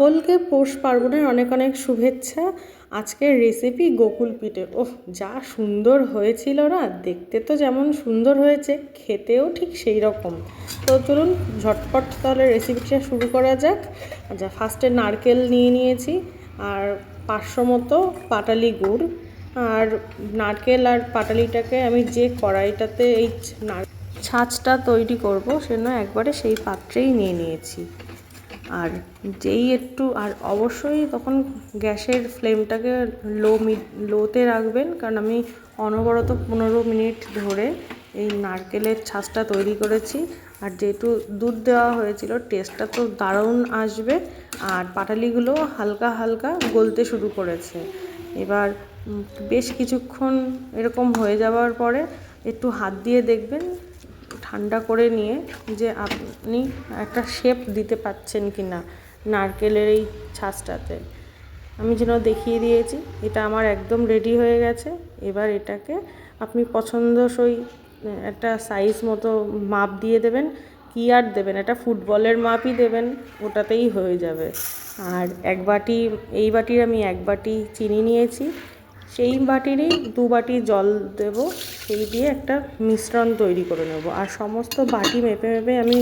সকলকে পৌষ পার্বণের অনেক অনেক শুভেচ্ছা। আজকের রেসিপি গোকুল পিঠে। ওহ, যা সুন্দর হয়েছিল না, দেখতে তো যেমন সুন্দর হয়েছে, খেতেও ঠিক সেই রকম। তো চলুন ঝটপট তাহলে রেসিপিটা শুরু করা যাক। আচ্ছা, ফার্স্টে নারকেল নিয়ে নিয়েছি আর 500 মতো পাটালি গুড়। আর নারকেল আর পাটালিটাকে আমি যে কড়াইটাতে এই ছাঁচটা তৈরি করব সেজন্য একবারে সেই পাত্রেই নিয়ে নিয়েছি। আর যেই একটু, আর অবশ্যই তখন গ্যাসের ফ্লেমটাকে লোতে রাখবেন, কারণ আমি অনবরত 15 মিনিট ধরে এই নারকেলের ছাঁচটা তৈরি করেছি। আর যেহেতু দুধ দেওয়া হয়েছিল, টেস্টটা তো দারুণ আসবে। আর পাটালিগুলো হালকা হালকা গলতে শুরু করেছে। এবার বেশ কিছুক্ষণ এরকম হয়ে যাওয়ার পরে একটু হাত দিয়ে দেখবেন ঠান্ডা করে নিয়ে যে আপনি একটা শেপ দিতে পারছেন কি না নারকেলের এই ছাঁচটাতে। আমি যেন দেখিয়ে দিয়েছি, এটা আমার একদম রেডি হয়ে গেছে। এবার এটাকে আপনি পছন্দসই একটা সাইজ মতো মাপ দিয়ে দেবেন। কী আর দেবেন, এটা ফুটবলের মাপই দেবেন, ওটাতেই হয়ে যাবে। আর এই বাটির আমি 1 বাটি চিনি নিয়েছি, সেই বাটিরই 2 বাটি জল দেব, সেই দিয়ে একটা মিশ্রণ তৈরি করে নেব। আর সমস্ত বাটি মেপে মেপে আমি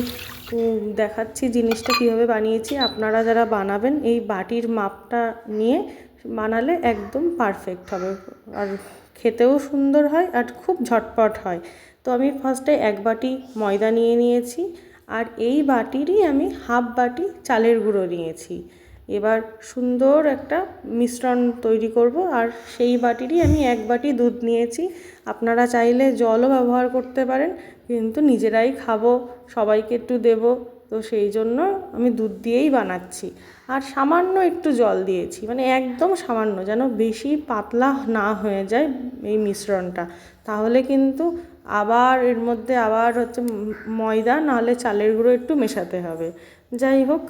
দেখাচ্ছি জিনিসটা কীভাবে বানিয়েছি। আপনারা যারা বানাবেন এই বাটির মাপটা নিয়ে বানালে একদম পারফেক্ট হবে, আর খেতেও সুন্দর হয় আর খুব ঝটপট হয়। তো আমি ফার্স্টে 1 বাটি ময়দা নিয়ে নিয়েছি, আর এই বাটিরই আমি 1/2 বাটি চালের গুঁড়ো নিয়েছি। এবার সুন্দর একটা মিশ্রণ তৈরি করব, আর সেই বাটিরই আমি 1 বাটি দুধ নিয়েছি। আপনারা চাইলে জলও ব্যবহার করতে পারেন, কিন্তু নিজেরাই খাবো, সবাইকে একটু দেব, তো সেই জন্য আমি দুধ দিয়েই বানাচ্ছি। আর সামান্য একটু জল দিয়েছি, মানে একদম সামান্য, যেন বেশি পাতলা না হয়ে যায় এই মিশ্রণটা। তাহলে কিন্তু আবার এর মধ্যে হচ্ছে ময়দা নাহলে চালের গুঁড়ো একটু মেশাতে হবে। যাই হোক,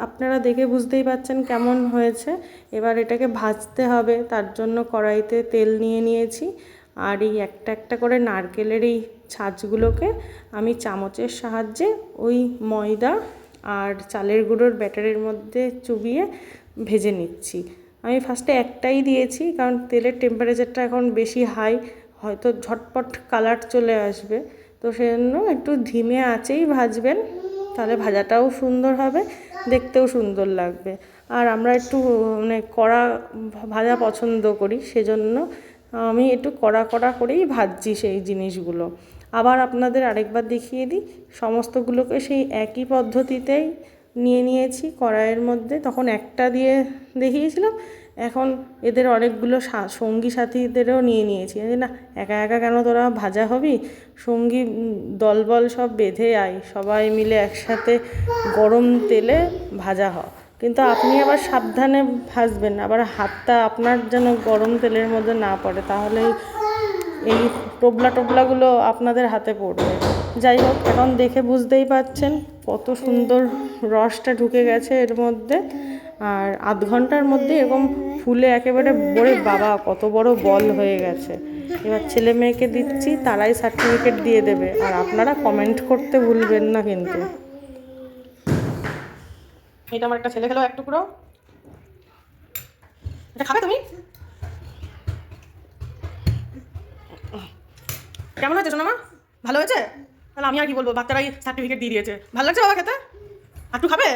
আপনারা দেখে বুঝতেই পারছেন কেমন হয়েছে। এবার এটাকে ভাজতে হবে, তার জন্য কড়াইতে তেল নিয়ে নিয়েছি। আর এই একটা একটা করে নারকেলের এই ছাঁচগুলোকে আমি চামচের সাহায্যে ওই ময়দা আর চালের গুঁড়োর ব্যাটারের মধ্যে চুবিয়ে ভেজে নিচ্ছি। আমি ফার্স্টে একটাই দিয়েছি, কারণ তেলের টেম্পারেচারটা এখন বেশি হাই, হয়তো ঝটপট কালার চলে আসবে। তো সেজন্য একটু ধিমে আঁচেই ভাজবেন, তাহলে ভাজাটাও সুন্দর হবে, দেখতেও সুন্দর লাগবে। আর আমরা একটু মানে কড়া ভাজা পছন্দ করি, সেজন্য আমি একটু কড়া কড়া করেই ভাজছি সেই জিনিসগুলো। আবার আপনাদের আরেকবার দেখিয়ে দিই, সমস্তগুলোকে সেই একই পদ্ধতিতেই নিয়ে নিয়েছি কড়াইয়ের মধ্যে। তখন একটা দিয়ে দেখিয়েছিলাম, এখন এদের অনেকগুলো সঙ্গী সাথীদেরও নিয়ে নিয়েছি। না, একা একা কেন তোরা ভাজা হবি, সঙ্গী দলবল সব বেঁধে আয়, সবাই মিলে একসাথে গরম তেলে ভাজা হ। কিন্তু আপনি আবার সাবধানে ভাজবেন, আবার হাতটা আপনার যেন গরম তেলের মধ্যে না পড়ে, তাহলে এই টোবলাগুলো আপনাদের হাতে পড়বে। যাই হোক, এখন দেখে বুঝতেই পারছেন কত সুন্দর রসটা ঢুকে গেছে এর মধ্যে। আর আধ ঘন্টার মধ্যে এরকম ফুলে একেবারে বড়ে বাবা কত বড় বল হয়ে গেছে। এবার ছেলে মেয়েকে দিচ্ছি, তারাই সার্টিফিকেট দিয়ে দেবে। আর আপনারা কমেন্ট করতে ভুলবেন না কিন্তু। এটা আমার একটা ছেলে খেলো এক টুকরো, এটা খাবে তুমি? কেমন হয়েছে সোনামা? ভালো হয়েছে? তাহলে আমি আর কি বলবো, বাচ্চারাই সার্টিফিকেট দিয়ে দিয়েছে। ভালো লাগছে বাবা খেতে? আর একটু খাবে?